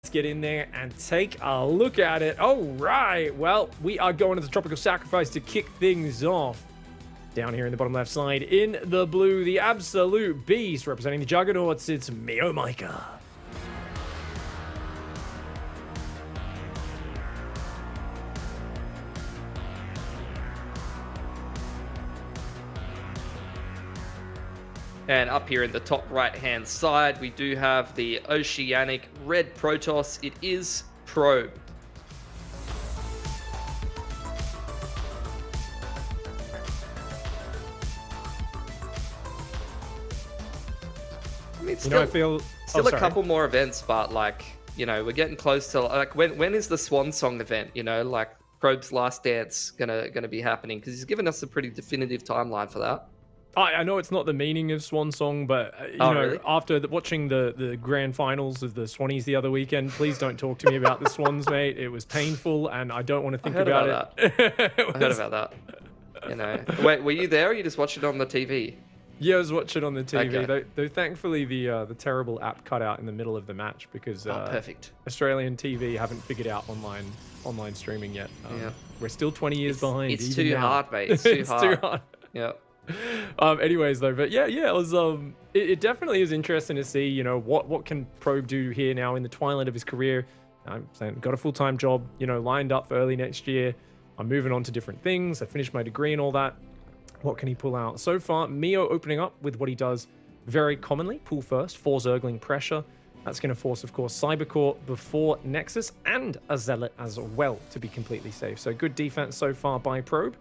Let's get in there and take a look at it. All right. Well, we are going to the Tropical Sacrifice to kick things off. Down here in the bottom left side, in the blue, the absolute beast representing the Juggernauts. It's MeomaikA. And up here in the top right-hand side, we do have the Oceanic Red Protoss. It is Probe. I mean, still, I feel a couple more events, but like, we're getting close to like when is the Swan Song event? Like Probe's Last Dance gonna be happening, because he's given us a pretty definitive timeline for that. I know it's not the meaning of Swan Song, but really? after watching the grand finals of the Swannies the other weekend, please don't talk to me about the Swans, mate. It was painful, and I don't want to think about it. I heard about that. Wait, were you there, or you just watched it on the TV? Yeah, I was watching on the TV. Okay. Though thankfully the terrible app cut out in the middle of the match because perfect. Australian TV haven't figured out online streaming yet. Yeah. We're still 20 years behind. It's too hard, mate. It's It's too hard. too hard. Yeah. Anyways though, but yeah, it was it definitely is interesting to see, what can Probe do here now in the twilight of his career. I'm saying got a full-time job, lined up for early next year. I'm moving on to different things. I finished my degree and all that. What can he pull out? So far, Mio opening up with what he does very commonly. Pull first, 4 Zergling pressure. That's going to force, of course, Cybercore before Nexus and a Zealot as well to be completely safe. So good defense so far by Probe.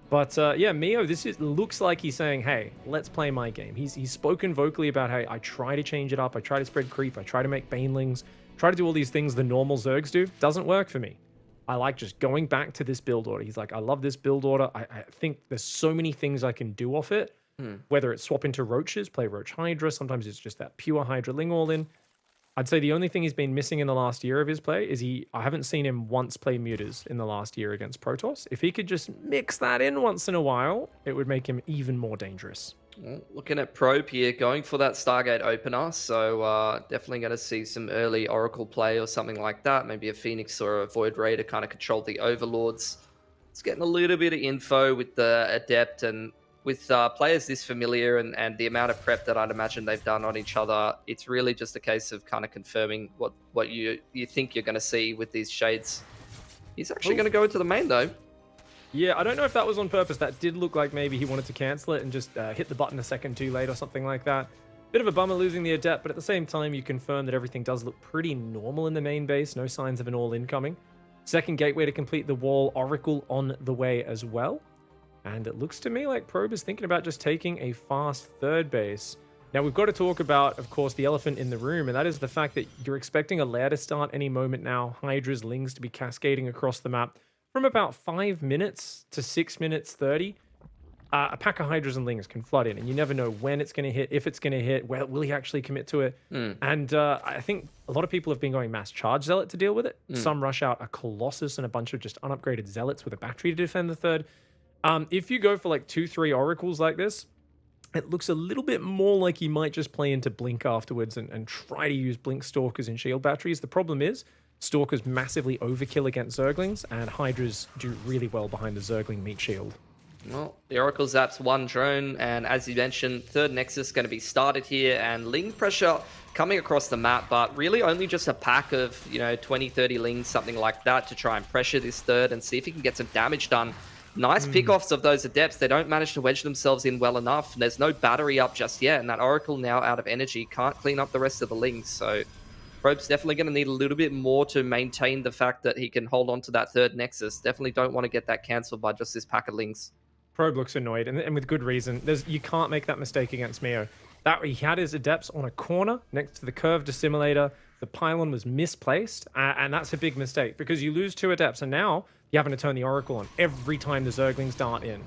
But yeah, Mio, looks like he's saying, hey, let's play my game. He's spoken vocally about, hey, I try to change it up. I try to spread creep. I try to make banelings. Try to do all these things the normal Zergs do. Doesn't work for me. I like just going back to this build order. He's like, I love this build order. I think there's so many things I can do off it. Whether it's swap into Roaches, play Roach Hydra. Sometimes it's just that pure Hydra Ling all in. I'd say the only thing he's been missing in the last year of his play is I haven't seen him once play Mutas in the last year against Protoss. If he could just mix that in once in a while, it would make him even more dangerous. Well, looking at Probe here, going for that Stargate opener, so definitely going to see some early Oracle play or something like that. Maybe a Phoenix or a Void Ray to kind of control the Overlords. It's getting a little bit of info with the Adept, and with players this familiar and the amount of prep that I'd imagine they've done on each other, it's really just a case of kind of confirming what you think you're going to see with these Shades. He's actually going to go into the main, though. Yeah, I don't know if that was on purpose. That did look like maybe he wanted to cancel it and just hit the button a second too late or something like that. Bit of a bummer losing the Adept, but at the same time, you confirm that everything does look pretty normal in the main base. No signs of an all-in coming. Second gateway to complete the wall. Oracle on the way as well. And it looks to me like Probe is thinking about just taking a fast third base. Now, we've got to talk about, of course, the elephant in the room, and that is the fact that you're expecting a lair to start any moment now. Hydras, Lings to be cascading across the map from about 5 minutes to 6 minutes 30. A pack of Hydras and Lings can flood in, and you never know when it's going to hit, if it's going to hit, will he actually commit to it? And I think a lot of people have been going mass charge Zealot to deal with it. Some rush out a Colossus and a bunch of just unupgraded Zealots with a battery to defend the third. If you go for like 2-3 Oracles like this, it looks a little bit more like he might just play into Blink afterwards and try to use Blink Stalkers and Shield Batteries. The problem is, Stalkers massively overkill against Zerglings, and Hydras do really well behind the Zergling meat shield. Well, the Oracle zaps 1 drone, and as you mentioned, third Nexus going to be started here, and Ling pressure coming across the map, but really only just a pack of, 20, 30 Lings, something like that, to try and pressure this third and see if he can get some damage done. Nice pickoffs of those Adepts. They don't manage to wedge themselves in well enough. There's no battery up just yet, and that Oracle now out of energy can't clean up the rest of the Lings, so Probe's definitely going to need a little bit more to maintain the fact that he can hold on to that third Nexus. Definitely don't want to get that cancelled by just this pack of Lings. Probe looks annoyed, and with good reason. You can't make that mistake against Mio. He had his Adepts on a corner next to the curved assimilator. The pylon was misplaced, and that's a big mistake because you lose 2 Adepts, and now you're having to turn the Oracle on every time the Zerglings dart in.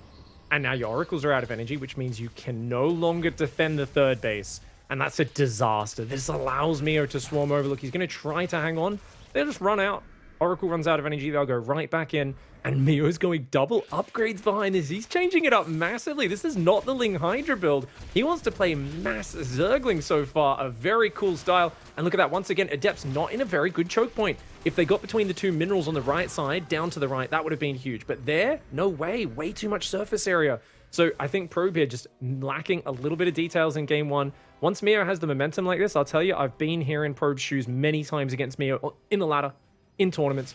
And now your Oracles are out of energy, which means you can no longer defend the third base. And that's a disaster. This allows Mio to swarm over. Look, he's going to try to hang on. They'll just run out. Oracle runs out of energy, they'll go right back in, and Mio's going double upgrades behind this. He's changing it up massively. This is not the Ling Hydra build. He wants to play mass Zergling so far, a very cool style. And look at that, once again, Adept's not in a very good choke point. If they got between the two minerals on the right side, down to the right, that would have been huge. But there, no way too much surface area. So I think Probe here just lacking a little bit of details in game one. Once Mio has the momentum like this, I'll tell you, I've been here in Probe's shoes many times against Mio in the ladder, in tournaments.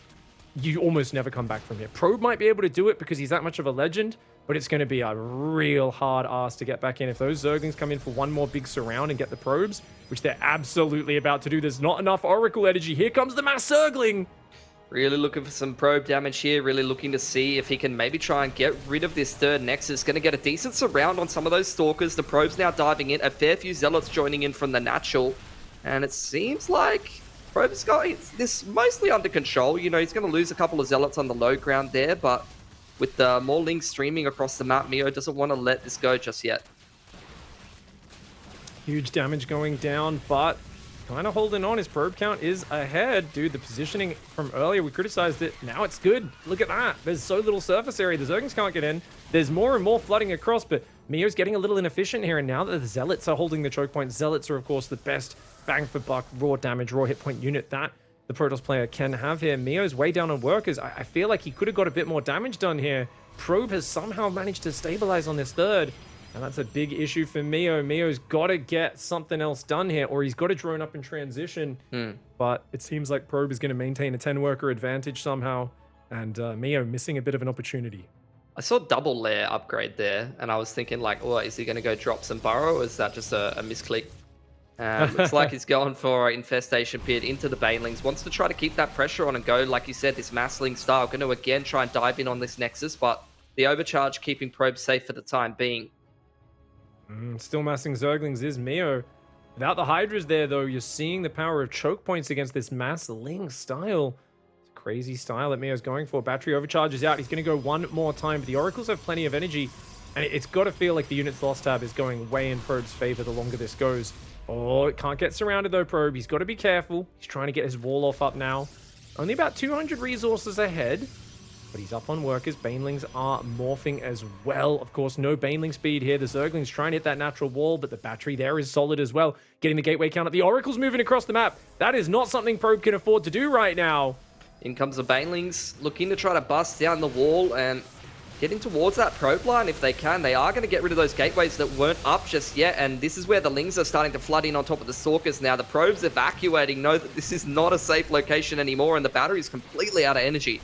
You almost never come back from here. Probe might be able to do it because he's that much of a legend, but it's going to be a real hard ass to get back in. If those Zerglings come in for one more big surround and get the probes, which they're absolutely about to do, there's not enough Oracle energy. Here comes the mass Zergling. Really looking for some probe damage here, really looking to see if he can maybe try and get rid of this third Nexus. Going to get a decent surround on some of those Stalkers. The probe's now diving in, a fair few Zealots joining in from the natural. And it seems like Probe's got this mostly under control. You know, he's going to lose a couple of Zealots on the low ground there, but with more links streaming across the map, Mio doesn't want to let this go just yet. Huge damage going down, but kind of holding on. His probe count is ahead. Dude, the positioning from earlier, we criticized it. Now it's good. Look at that. There's so little surface area. The Zerglings can't get in. There's more and more flooding across, but Mio's getting a little inefficient here. And now that the Zealots are holding the choke point, Zealots are, of course, the best bang for buck, raw damage, raw hit point unit that the Protoss player can have here. Mio's way down on workers. I feel like he could have got a bit more damage done here. Probe has somehow managed to stabilize on this third. And that's a big issue for Mio. Mio's got to get something else done here, or he's got to drone up in transition. But it seems like Probe is going to maintain a 10-worker advantage somehow, and Mio missing a bit of an opportunity. I saw double layer upgrade there, and I was thinking like, oh, is he going to go drop some burrow, or is that just a misclick? Looks like he's going for Infestation Pit into the Banelings. Wants to try to keep that pressure on and go, like you said, this Massling style. Going to again try and dive in on this Nexus, but the overcharge keeping Probe safe for the time being. Still massing Zerglings is Mio. Without the Hydras there, though, you're seeing the power of choke points against this Mass Ling style. It's a crazy style that Mio's going for. Battery overcharges out. He's going to go one more time, but the Oracles have plenty of energy, and it's got to feel like the unit's loss tab is going way in Probe's favor the longer this goes. Oh, it can't get surrounded, though, Probe. He's got to be careful. He's trying to get his wall off up now. Only about 200 resources ahead. But he's up on workers. Banelings are morphing as well. Of course, no Baneling speed here. The Zerglings trying to hit that natural wall, but the battery there is solid as well. Getting the gateway count up. The Oracle's moving across the map. That is not something Probe can afford to do right now. In comes the Banelings, looking to try to bust down the wall and getting towards that probe line if they can. They are going to get rid of those gateways that weren't up just yet, and this is where the Lings are starting to flood in on top of the Stalkers now. The Probe's evacuating, know that this is not a safe location anymore, and the battery's completely out of energy.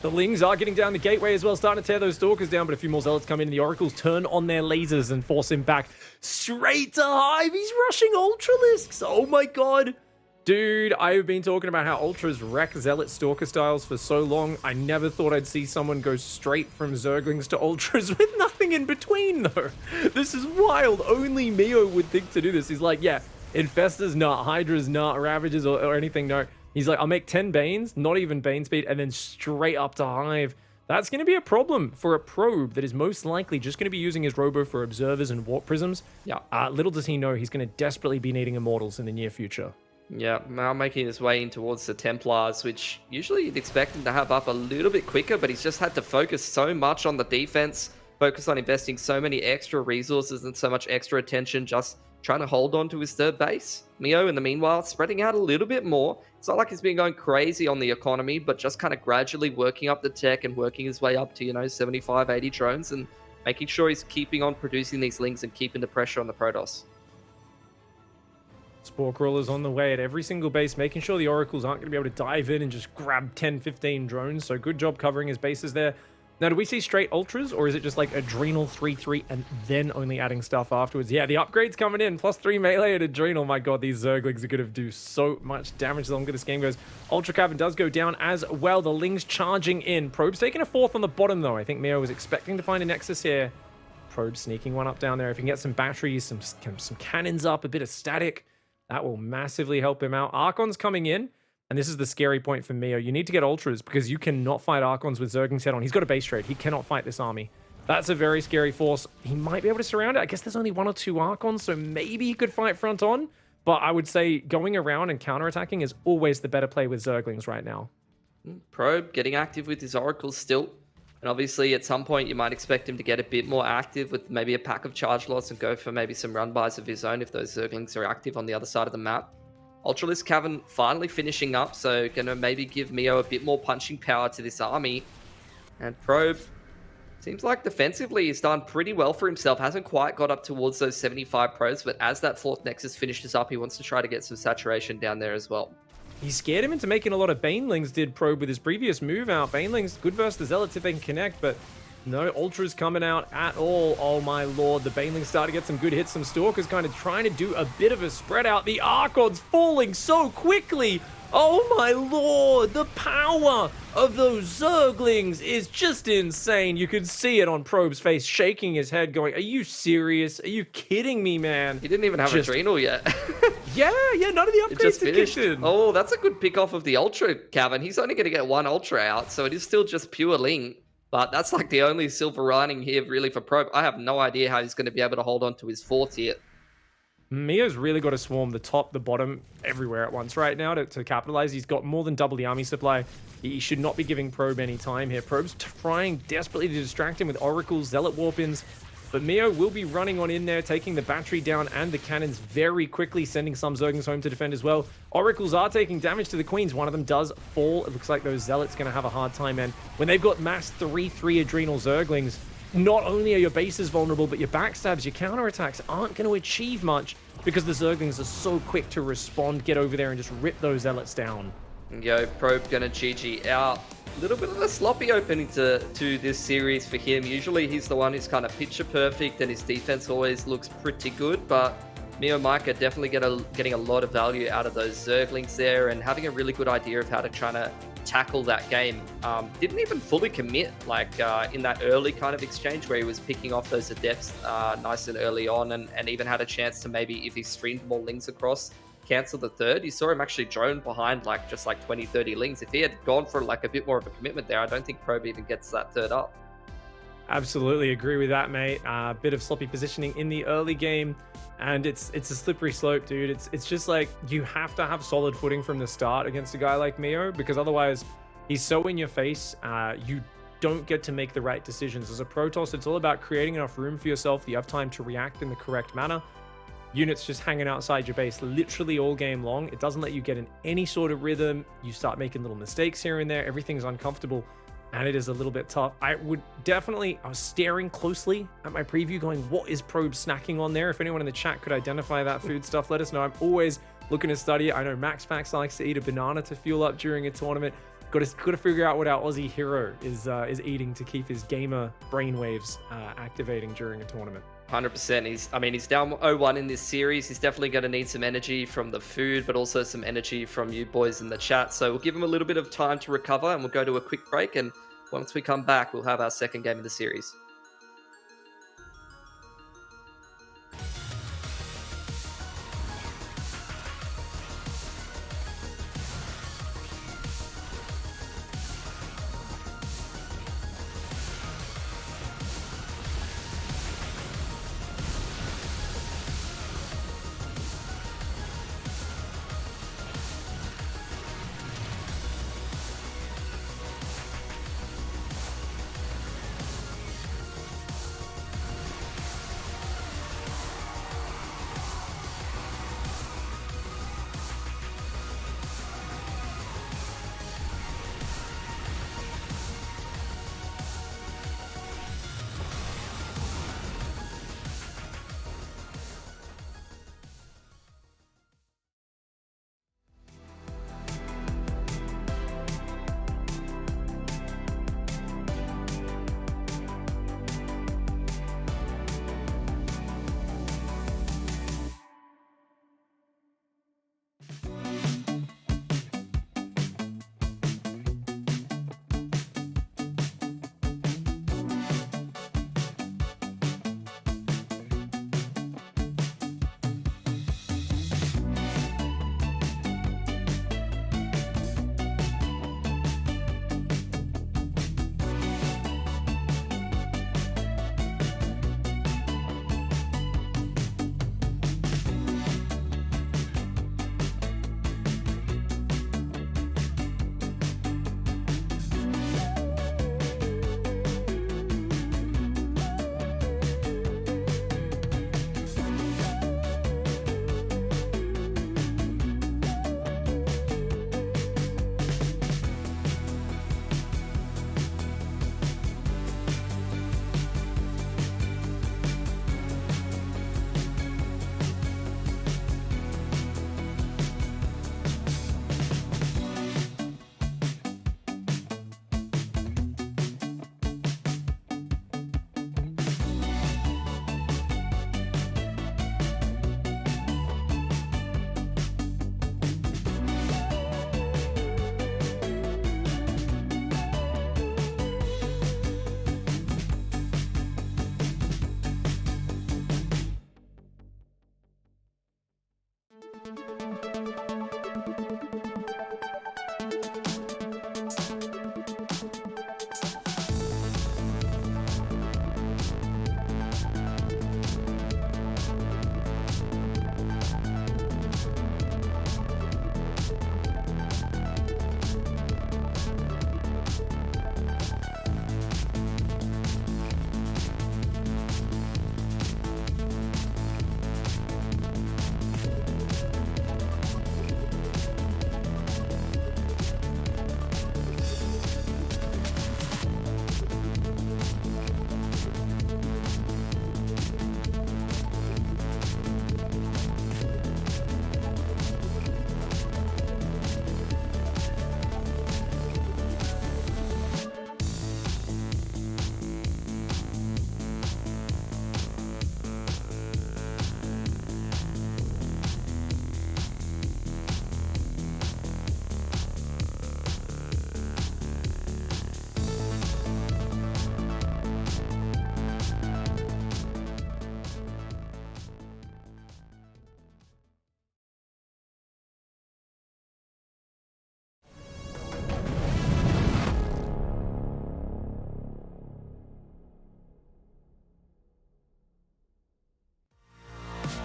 The Lings are getting down the gateway as well, starting to tear those Stalkers down, but a few more Zealots come in, and the Oracles turn on their lasers and force him back straight to Hive. He's rushing Ultralisks. Oh my god. Dude, I've been talking about how Ultras wreck Zealot Stalker styles for so long. I never thought I'd see someone go straight from Zerglings to Ultras with nothing in between, though. This is wild. Only Mio would think to do this. He's like, yeah, Infestors, not Hydras, not Ravagers, or anything, no. He's like, I'll make 10 Banes, not even Bane speed, and then straight up to Hive. That's going to be a problem for a Probe that is most likely just going to be using his Robo for Observers and Warp Prisms. Yeah. Little does he know he's going to desperately be needing Immortals in the near future. Yeah, now making his way in towards the Templars, which usually you'd expect him to have up a little bit quicker, but he's just had to focus so much on the defense, focus on investing so many extra resources and so much extra attention just trying to hold on to his third base. Mio, in the meanwhile, spreading out a little bit more. It's not like he's been going crazy on the economy, but just kind of gradually working up the tech and working his way up to, you know, 75, 80 drones and making sure he's keeping on producing these links and keeping the pressure on the Protoss. Spore Crawlers on the way at every single base, making sure the Oracles aren't going to be able to dive in and just grab 10, 15 drones. So good job covering his bases there. Now, do we see straight Ultras, or is it just like Adrenal 3-3 and then only adding stuff afterwards? Yeah, the upgrade's coming in. +3 melee at Adrenal. My god, these Zerglings are going to do so much damage the longer this game goes. Ultra Cavern does go down as well. The Lings charging in. Probe's taking a fourth on the bottom, though. I think Mio was expecting to find a Nexus here. Probe sneaking one up down there. If he can get some batteries, some cannons up, a bit of static, that will massively help him out. Archon's coming in. And this is the scary point for Mio. You need to get Ultras because you cannot fight Archons with Zerglings head on. He's got a base trade. He cannot fight this army. That's a very scary force. He might be able to surround it. I guess there's only 1 or 2 Archons, so maybe he could fight front on. But I would say going around and counterattacking is always the better play with Zerglings right now. Probe getting active with his oracles still. And obviously, at some point, you might expect him to get a bit more active with maybe a pack of charge lots and go for maybe some run bys of his own if those Zerglings are active on the other side of the map. Ultralisk Cavern finally finishing up, so gonna maybe give Mio a bit more punching power to this army. And Probe seems like defensively he's done pretty well for himself. Hasn't quite got up towards those 75 pros, but as that fourth Nexus finishes up, he wants to try to get some saturation down there as well. He scared him into making a lot of Banelings, did Probe with his previous move out. Banelings, good versus the Zealots if they can connect, but no Ultras coming out at all. Oh my lord, the Banelings start to get some good hits. Some Stalkers kind of trying to do a bit of a spread out. The Archon's falling so quickly. Oh my lord, the power of those Zerglings is just insane. You could see it on Probe's face, shaking his head, going, are you serious? Are you kidding me, man? He didn't even have Adrenal yet. Yeah, none of the upgrades had kicked in. Oh, that's a good pick off of the Ultra Cavern. He's only going to get one Ultra out, so it is still just pure Ling. But that's like the only silver lining here, really, for Probe. I have no idea how he's going to be able to hold on to his fourth here. Mio's really got to swarm the top, the bottom, everywhere at once right now to capitalize. He's got more than double the army supply. He should not be giving Probe any time here. Probe's trying desperately to distract him with Oracles, Zealot Warpins. But Mio will be running on in there, taking the battery down and the cannons very quickly, sending some Zerglings home to defend as well. Oracles are taking damage to the Queens. One of them does fall. It looks like those Zealots going to have a hard time, and when they've got mass 3/3 Adrenal Zerglings, not only are your bases vulnerable, but your backstabs, your counterattacks aren't going to achieve much because the Zerglings are so quick to respond, get over there and just rip those Zealots down. Yo, Probe gonna GG out. A little bit of a sloppy opening to this series for him. Usually he's the one who's kind of picture perfect and his defense always looks pretty good, but MeomaikA definitely getting a lot of value out of those Zerglings there and having a really good idea of how to try to tackle that game. Didn't even fully commit like in that early kind of exchange where he was picking off those Adepts nice and early on and even had a chance to maybe, if he streamed more Lings across, cancel the third. You saw him actually drone behind like just like 20-30 Lings. If he had gone for like a bit more of a commitment there, I don't think Probe even gets that third up. Absolutely agree with that, mate. A bit of sloppy positioning in the early game, and it's a slippery slope, dude. It's just like you have to have solid footing from the start against a guy like Mio, because otherwise he's so in your face. You don't get to make the right decisions. As a Protoss, it's all about creating enough room for yourself. You have time to react in the correct manner. Units just hanging outside your base literally all game long. It doesn't let you get in any sort of rhythm. You start making little mistakes here and there. Everything's uncomfortable, and it is a little bit tough. I was staring closely at my preview going, what is Probe snacking on there? If anyone in the chat could identify that food stuff, let us know. I'm always looking to study it. I know MaxPax likes to eat a banana to fuel up during a tournament. Got to figure out what our Aussie hero is eating to keep his gamer brainwaves activating during a tournament. 100%. He's down 0-1 in this series. He's definitely going to need some energy from the food, but also some energy from you boys in the chat. So we'll give him a little bit of time to recover, and we'll go to a quick break. And once we come back, we'll have our second game of the series.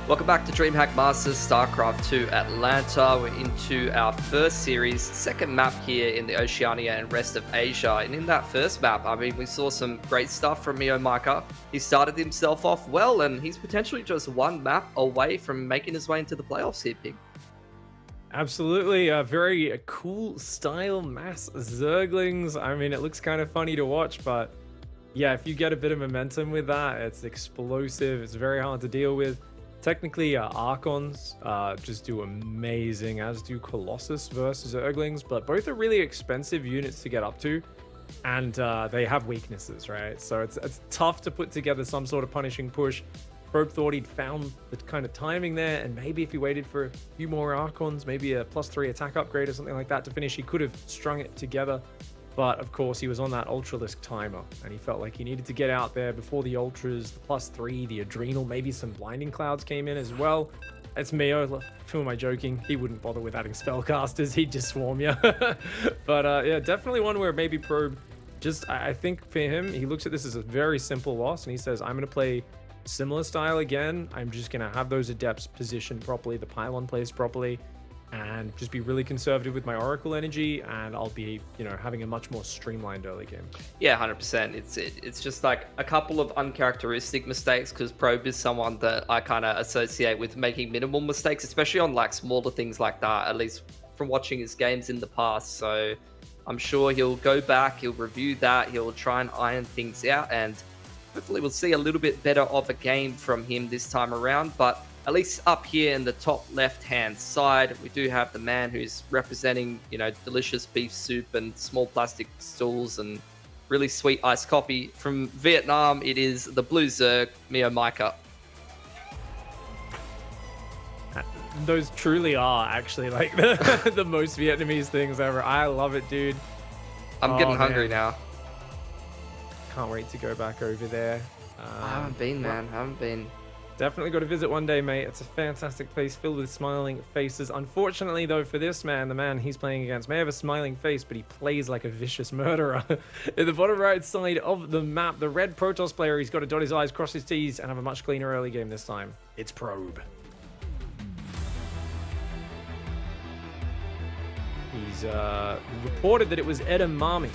Welcome back to DreamHack Masters StarCraft 2 Atlanta. We're into our first series, second map here in the Oceania and rest of Asia. And in that first map, I mean, we saw some great stuff from MeomaikA. He started himself off well, and he's potentially just one map away from making his way into the playoffs here, Pig. Absolutely, a very cool style mass Zerglings. I mean, it looks kind of funny to watch, but yeah, if you get a bit of momentum with that, it's explosive. It's very hard to deal with. Technically, Archons just do amazing, as do Colossus versus Zerglings, but both are really expensive units to get up to, and they have weaknesses, right? So it's tough to put together some sort of punishing push. Probe thought he'd found the kind of timing there, and maybe if he waited for a few more Archons, maybe a +3 attack upgrade or something like that to finish, he could have strung it together. But of course, he was on that Ultralisk timer, and he felt like he needed to get out there before the Ultras, the +3, the Adrenal, maybe some Blinding Clouds came in as well. It's Meo. Who am I joking? He wouldn't bother with adding spellcasters. He'd just swarm you. But yeah, definitely one where maybe Probe just, I think for him, he looks at this as a very simple loss, and he says, I'm going to play similar style again. I'm just going to have those Adepts positioned properly, the pylon placed properly, and just be really conservative with my Oracle energy, and I'll be, having a much more streamlined early game. Yeah, 100%. It's just like a couple of uncharacteristic mistakes, because Probe is someone that I kind of associate with making minimal mistakes, especially on like smaller things like that, at least from watching his games in the past. So I'm sure he'll go back, he'll review that, he'll try and iron things out, and hopefully we'll see a little bit better of a game from him this time around. But at least up here in the top left-hand side, we do have the man who's representing, delicious beef soup and small plastic stools and really sweet iced coffee. From Vietnam, it is the Blue Zerg, MeomaikA. Those truly are actually like the most Vietnamese things ever. I love it, dude. I'm getting hungry now. Can't wait to go back over there. I haven't been, man. I haven't been. Definitely got to visit one day, mate. It's a fantastic place filled with smiling faces. Unfortunately, though, for this man, the man he's playing against may have a smiling face, but he plays like a vicious murderer. In the bottom right side of the map, the red Protoss player, he's got to dot his I's, cross his T's, and have a much cleaner early game this time. It's Probe. He's reported that it was edamame.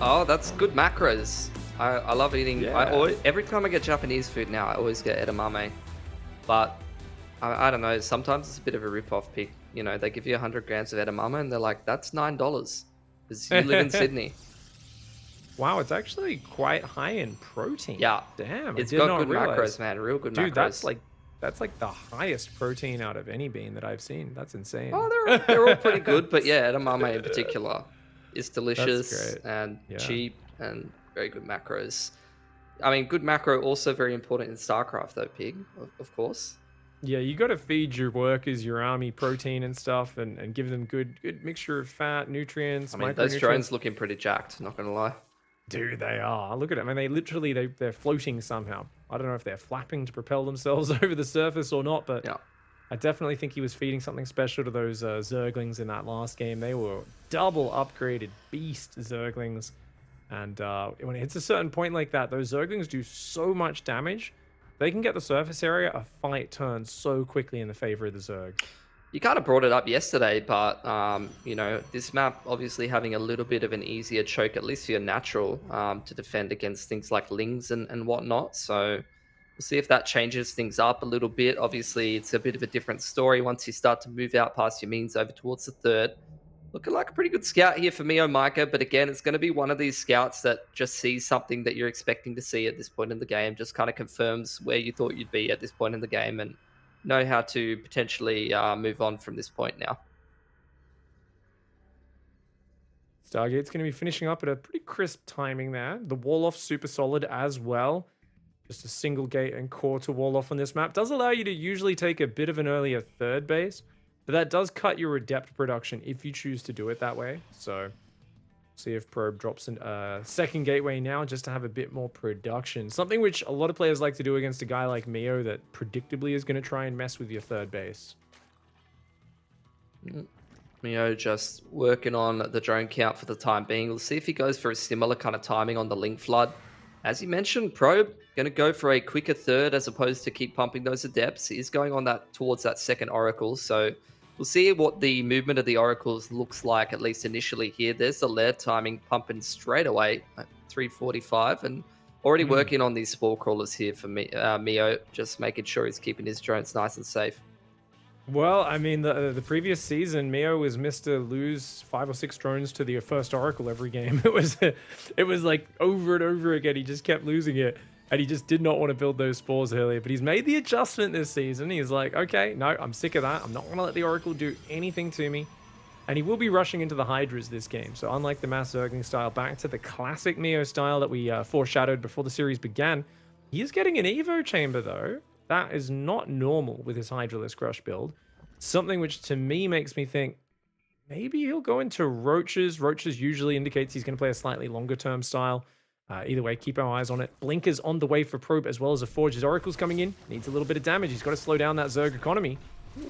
Oh, that's good macros. I love eating. Yeah. Every time I get Japanese food now, I always get edamame. But I don't know. Sometimes it's a bit of a rip-off pick. They give you 100 grams of edamame, and they're like, "That's $9," because you live in Sydney. Wow, it's actually quite high in protein. Yeah, damn. It's got good macros, man. Real good macros. Dude, that's like the highest protein out of any bean that I've seen. That's insane. Oh, they're all pretty good, but yeah, edamame in particular is delicious and cheap and very good macros. I mean, good macro also very important in StarCraft though, Pig, of course. Yeah, you got to feed your workers, your army protein and stuff, and give them good mixture of fat, nutrients, I mean, those drones looking pretty jacked, not gonna lie. Dude, they are. Look at it. I mean, they're floating somehow. I don't know if they're flapping to propel themselves over the surface or not, but yeah. I definitely think he was feeding something special to those Zerglings in that last game. They were double upgraded beast Zerglings. And when it hits a certain point like that, those Zerglings do so much damage. They can get the surface area. A fight turns so quickly in the favor of the Zerg. You kind of brought it up yesterday, but, this map obviously having a little bit of an easier choke, at least for your natural, to defend against things like Lings and whatnot. So we'll see if that changes things up a little bit. Obviously, it's a bit of a different story once you start to move out past your means over towards the third. Looking like a pretty good scout here for MeomaikA, but again, it's going to be one of these scouts that just sees something that you're expecting to see at this point in the game, just kind of confirms where you thought you'd be at this point in the game, and know how to potentially move on from this point now. Stargate's going to be finishing up at a pretty crisp timing there. The wall-off super solid as well. Just a single gate and core to wall off on this map. Does allow you to usually take a bit of an earlier third base, but that does cut your adept production if you choose to do it that way. So see if Probe drops a second gateway now just to have a bit more production. Something which a lot of players like to do against a guy like Meo that predictably is going to try and mess with your third base. Meo just working on the drone count for the time being. We'll see if he goes for a similar kind of timing on the Link Flood. As you mentioned, Probe going to go for a quicker third as opposed to keep pumping those adepts. He's going on that towards that second oracle, so we'll see what the movement of the oracles looks like at least initially here. There's the lair timing pumping straight away at 3:45, and already working on these spore crawlers here for me, Mio, just making sure he's keeping his drones nice and safe. Well, I mean, the previous season, Mio was missed to lose 5 or 6 drones to the first Oracle every game. It was like over and over again. He just kept losing it, and he just did not want to build those spores earlier. But he's made the adjustment this season. He's like, okay, no, I'm sick of that. I'm not going to let the Oracle do anything to me. And he will be rushing into the Hydras this game. So unlike the Mass Zergling style, back to the classic Mio style that we foreshadowed before the series began, he is getting an Evo chamber, though. That is not normal with his Hydralisk Rush build. Something which to me makes me think maybe he'll go into Roaches. Roaches usually indicates he's going to play a slightly longer term style. Either way, keep our eyes on it. Blinker's on the way for Probe as well as a Forge. His Oracle's coming in. Needs a little bit of damage. He's got to slow down that Zerg economy.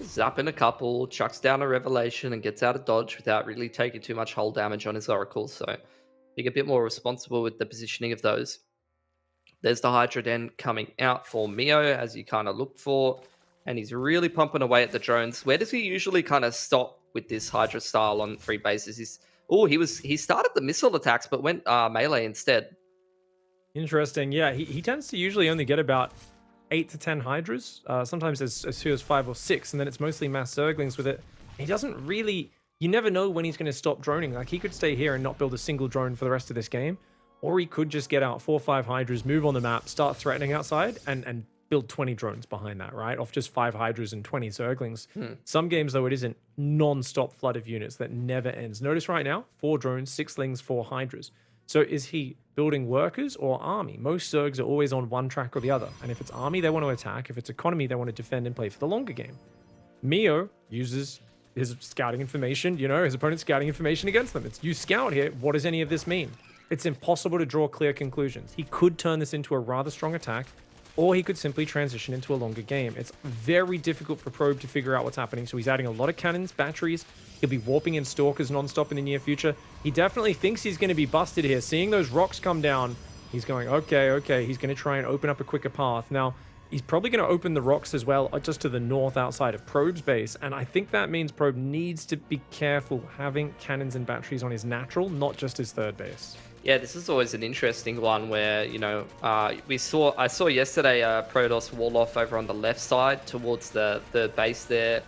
Zapping a couple, chucks down a Revelation and gets out of dodge without really taking too much hull damage on his Oracle. So being a bit more responsible with the positioning of those. There's the Hydra Den coming out for Mio, as you kind of look for. And he's really pumping away at the drones. Where does he usually kind of stop with this Hydra style on free bases? He started the missile attacks, but went melee instead. Interesting. Yeah, he tends to usually only get about 8 to 10 Hydras, sometimes as few as 5 or 6, and then it's mostly Mass Zerglings with it. He doesn't really... You never know when he's going to stop droning. Like, he could stay here and not build a single drone for the rest of this game, or he could just get out 4 or 5 Hydras, move on the map, start threatening outside, and build 20 drones behind that, right? Off just 5 Hydras and 20 Zerglings. Some games, though, it isn't non-stop flood of units that never ends. Notice right now, 4 drones, 6 Lings, 4 Hydras. So is he building workers or army? Most Zergs are always on one track or the other. And if it's army, they want to attack. If it's economy, they want to defend and play for the longer game. Mio uses his scouting information, his opponent's scouting information against them. It's you scout here. What does any of this mean? It's impossible to draw clear conclusions. He could turn this into a rather strong attack, or he could simply transition into a longer game. It's very difficult for Probe to figure out what's happening, so he's adding a lot of cannons, batteries. He'll be warping in Stalkers non-stop in the near future. He definitely thinks he's going to be busted here. Seeing those rocks come down, he's going, okay. He's going to try and open up a quicker path. Now, he's probably going to open the rocks as well, just to the north outside of Probe's base, and I think that means Probe needs to be careful having cannons and batteries on his natural, not just his third base. Yeah, this is always an interesting one where, I saw yesterday Protoss wall off over on the left side towards the base there.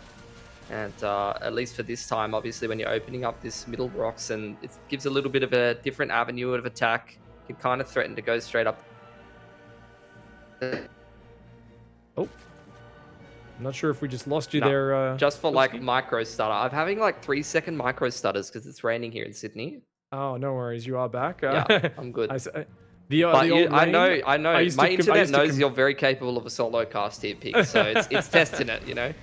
And at least for this time, obviously, when you're opening up this middle rocks, and it gives a little bit of a different avenue of attack, you can kind of threaten to go straight up. Oh. I'm not sure if we just lost you there. Just for like micro stutter. I'm having like 3-second micro stutters because it's raining here in Sydney. Oh, no worries. You are back. Yeah, I'm good. I know. My internet knows you're very capable of a solo cast here, Pig. So it's testing it,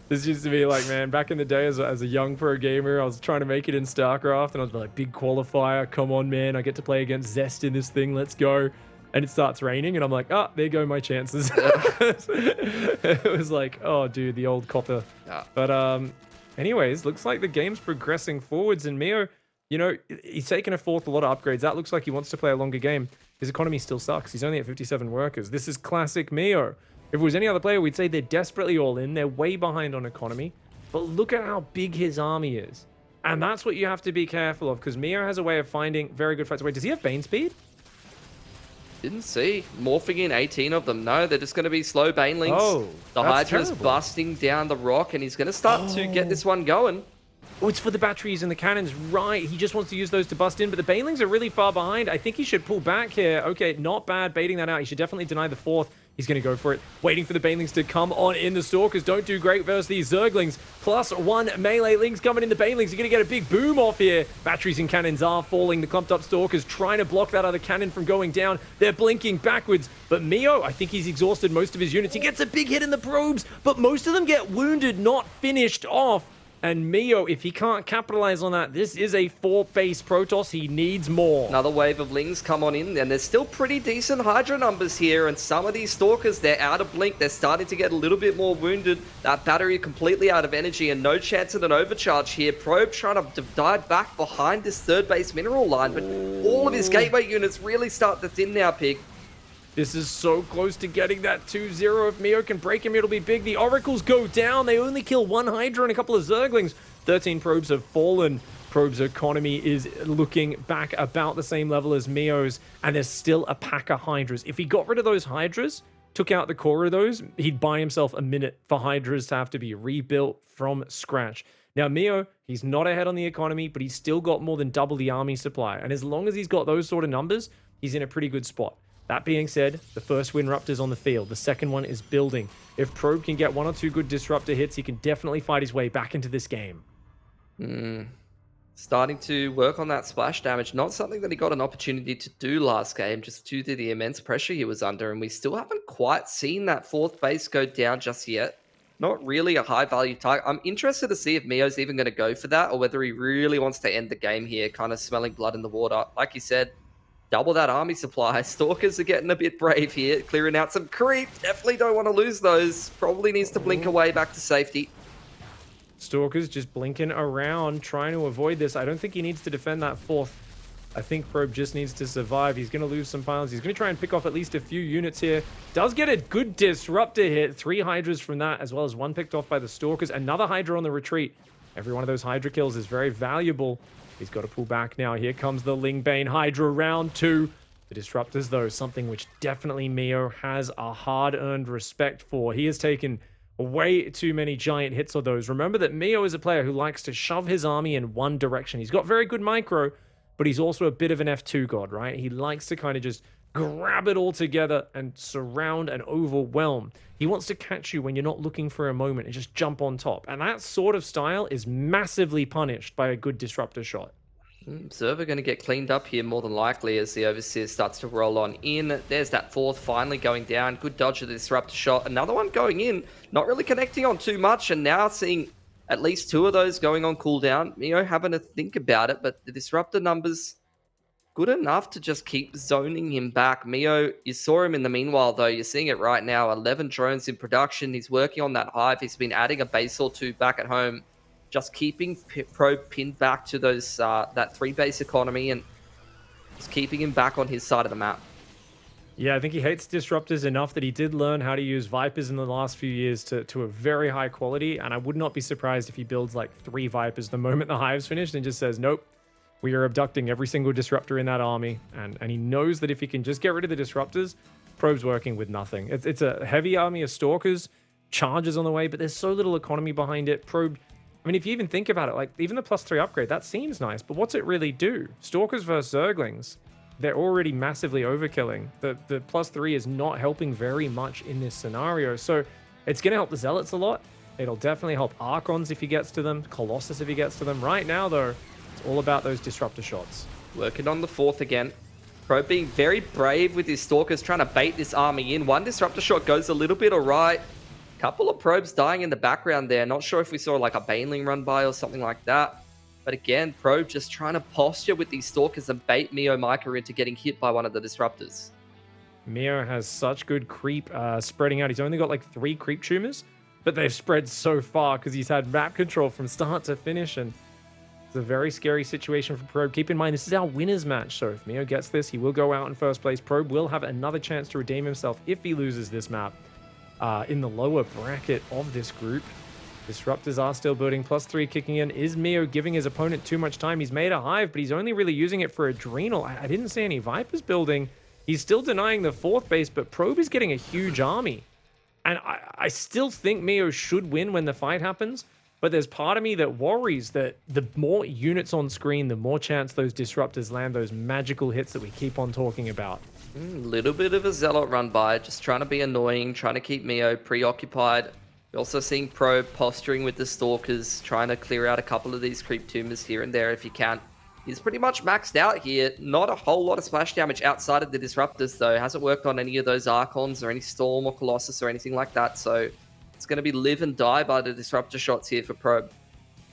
This used to be like, man, back in the day as a young pro gamer, I was trying to make it in StarCraft, and I was like, big qualifier, come on, man, I get to play against Zest in this thing, let's go. And it starts raining, and I'm like, there go my chances. It was like, oh, dude, the old copper. Yeah. But anyways, looks like the game's progressing forwards, and Mio, he's taken a fourth, a lot of upgrades. That looks like he wants to play a longer game. His economy still sucks. He's only at 57 workers. This is classic Mio. If it was any other player, we'd say they're desperately all in. They're way behind on economy. But look at how big his army is. And that's what you have to be careful of, because Mio has a way of finding very good fights. Wait, does he have Bane speed? Didn't see. Morphing in 18 of them. No, they're just going to be slow Banelings. Oh, the Hydra's busting down the rock, and he's going to start to get this one going. Oh, it's for the batteries and the cannons, right. He just wants to use those to bust in, but the Banelings are really far behind. I think he should pull back here. Okay, not bad baiting that out. He should definitely deny the fourth. He's going to go for it. Waiting for the Banelings to come on in. The Stalkers don't do great versus these Zerglings. +1 melee Lings coming in the Banelings. You're going to get a big boom off here. Batteries and cannons are falling. The clumped up Stalkers trying to block that other cannon from going down. They're blinking backwards. But Mio, I think he's exhausted most of his units. He gets a big hit in the probes, but most of them get wounded, not finished off. And Mio, if he can't capitalize on that, this is a 4-base Protoss. He needs more. Another wave of Lings come on in, and there's still pretty decent Hydra numbers here, and some of these Stalkers, they're out of blink. They're starting to get a little bit more wounded. That battery completely out of energy, and no chance at an overcharge here. Probe trying to dive back behind this third base mineral line, but all of his gateway units really start to thin now, Pig. This is so close to getting that 2-0. If Mio can break him, it'll be big. The Oracles go down. They only kill one Hydra and a couple of Zerglings. 13 probes have fallen. Probe's economy is looking back about the same level as Mio's, and there's still a pack of Hydras. If he got rid of those Hydras, took out the core of those, he'd buy himself a minute for Hydras to have to be rebuilt from scratch. Now, Mio, he's not ahead on the economy, but he's still got more than double the army supply. And as long as he's got those sort of numbers, he's in a pretty good spot. That being said, the first Winruptor's on the field. The second one is building. If Probe can get 1 or 2 good Disruptor hits, he can definitely fight his way back into this game. Starting to work on that splash damage. Not something that he got an opportunity to do last game, just due to the immense pressure he was under. And we still haven't quite seen that 4th base go down just yet. Not really a high-value target. I'm interested to see if Mio's even going to go for that, or whether he really wants to end the game here, kind of smelling blood in the water. Like you said, double that army supply. Stalkers are getting a bit brave here, clearing out some creep. Definitely don't want to lose those. Probably needs to blink away back to safety. Stalkers just blinking around, trying to avoid this. I don't think he needs to defend that 4th. I think Probe just needs to survive. He's going to lose some piles. He's going to try and pick off at least a few units here. Does get a good Disruptor hit. 3 Hydras from that, as well as 1 picked off by the Stalkers. Another Hydra on the retreat. Every one of those Hydra kills is very valuable. He's got to pull back now. Here comes the Lingbane Hydra round 2. The Disruptors, though, something which definitely Mio has a hard-earned respect for. He has taken way too many giant hits of those. Remember that Mio is a player who likes to shove his army in one direction. He's got very good micro, but he's also a bit of an F2 god, right? He likes to kind of just grab it all together and surround and overwhelm. He wants to catch you when you're not looking for a moment and just jump on top. And that sort of style is massively punished by a good Disruptor shot. Observer going to get cleaned up here more than likely as the Overseer starts to roll on in. There's that 4th finally going down. Good dodge of the Disruptor shot. Another one going in. Not really connecting on too much. And now seeing at least 2 of those going on cooldown. Mio having to think about it. But the Disruptor numbers good enough to just keep zoning him back. Mio, you saw him in the meanwhile, though. You're seeing it right now. 11 drones in production. He's working on that hive. He's been adding a base or 2 back at home. Just keeping Probe pinned back to those that 3-base economy and just keeping him back on his side of the map. Yeah, I think he hates Disruptors enough that he did learn how to use Vipers in the last few years to a very high quality, and I would not be surprised if he builds like 3 Vipers the moment the Hive's finished and just says, nope, we are abducting every single Disruptor in that army, and he knows that if he can just get rid of the Disruptors, Probe's working with nothing. It's a heavy army of Stalkers, charges on the way, but there's so little economy behind it. Probe, I mean, if you even think about it, like, even the +3 upgrade, that seems nice, but what's it really do? Stalkers versus Zerglings, they're already massively overkilling. The +3 is not helping very much in this scenario, so it's going to help the Zealots a lot. It'll definitely help Archons if he gets to them, Colossus if he gets to them. Right now, though, it's all about those Disruptor shots. Working on the 4th again. Probe being very brave with his Stalkers, trying to bait this army in. 1 Disruptor shot goes a little bit awry. Couple of Probes dying in the background there. Not sure if we saw like a Baneling run by or something like that. But again, Probe just trying to posture with these Stalkers and bait MeomaikA into getting hit by one of the Disruptors. Mio has such good creep spreading out. He's only got like 3 creep tumors, but they've spread so far because he's had map control from start to finish, and it's a very scary situation for Probe. Keep in mind, this is our winner's match, so if Mio gets this, he will go out in first place. Probe will have another chance to redeem himself if he loses this map. In the lower bracket of this group, Disruptors are still building. +3 kicking in. Is Mio giving his opponent too much time? He's made a hive, but he's only really using it for Adrenal. I didn't see any Vipers building. He's still denying the 4th base, but Probe is getting a huge army. And I still think Mio should win when the fight happens, but there's part of me that worries that the more units on screen, the more chance those Disruptors land those magical hits that we keep on talking about. Little bit of a Zealot run by, just trying to be annoying, trying to keep Mio preoccupied. We're also seeing Probe posturing with the Stalkers, trying to clear out a couple of these creep tumors here and there if he can. He's pretty much maxed out here. Not a whole lot of splash damage outside of the Disruptors, though. Hasn't worked on any of those Archons or any Storm or Colossus or anything like that, so it's going to be live and die by the Disruptor shots here for Probe.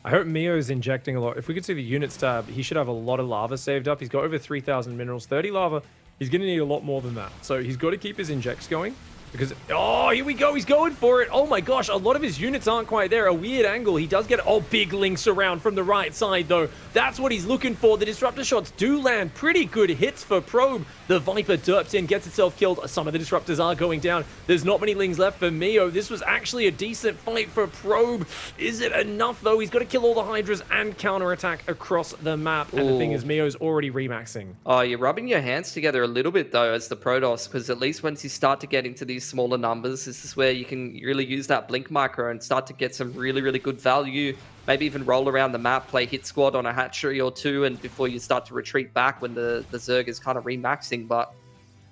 I hope Mio's injecting a lot. If we could see the units tab, he should have a lot of lava saved up. He's got over 3,000 minerals, 30 lava. He's going to need a lot more than that. So he's got to keep his injects going. Because, oh, here we go. He's going for it. Oh my gosh, a lot of his units aren't quite there. A weird angle. He does get, oh, big links around from the right side, though. That's what he's looking for. The disruptor shots do land pretty good hits for Probe. The Viper derps in, gets itself killed. Some of the disruptors are going down. There's not many lings left for Mio. This was actually a decent fight for Probe. Is it enough, though? He's got to kill all the Hydras and counterattack across the map. And the thing is, Mio's already remaxing. Oh, you're rubbing your hands together a little bit, though, as the Protoss, because at least once you start to get into these smaller numbers, this is where you can really use that blink micro and start to get some really, really good value. Maybe even roll around the map, play hit squad on a hatchery or two, and before you start to retreat back when the Zerg is kind of remaxing. But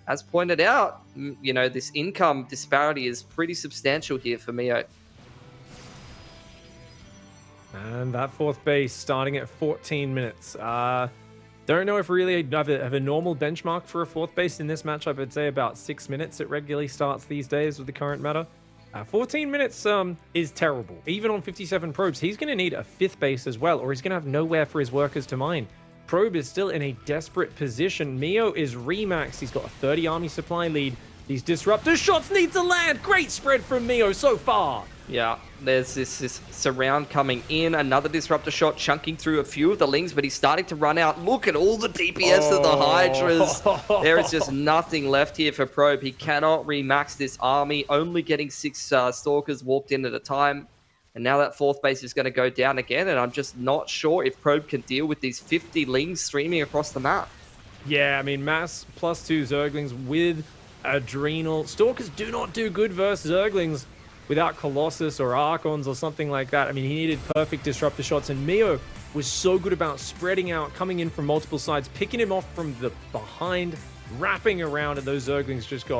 as pointed out, you know, this income disparity is pretty substantial here for Mio. And that fourth base starting at 14 minutes. Don't know if really have a normal benchmark for a fourth base in this matchup. I'd say about 6 minutes it regularly starts these days with the current meta. 14 minutes is terrible. Even on 57 probes, he's going to need a fifth base as well, or he's going to have nowhere for his workers to mine. Probe is still in a desperate position. Mio is remaxed. He's got a 30 army supply lead. These disruptor shots need to land. Great spread from Mio so far. Yeah, there's this surround coming in. Another disruptor shot chunking through a few of the lings, but he's starting to run out. Look at all the DPS of the Hydras. There is just nothing left here for Probe. He cannot remax this army, only getting 6 Stalkers walked in at a time. And now that fourth base is going to go down again, and I'm just not sure if Probe can deal with these 50 lings streaming across the map. Yeah, I mean, mass +2 Zerglings with Adrenal. Stalkers do not do good versus Zerglings without Colossus or Archons or something like that. I mean, he needed perfect disruptor shots, and Mio was so good about spreading out, coming in from multiple sides, picking him off from the behind, wrapping around, and those Zerglings just got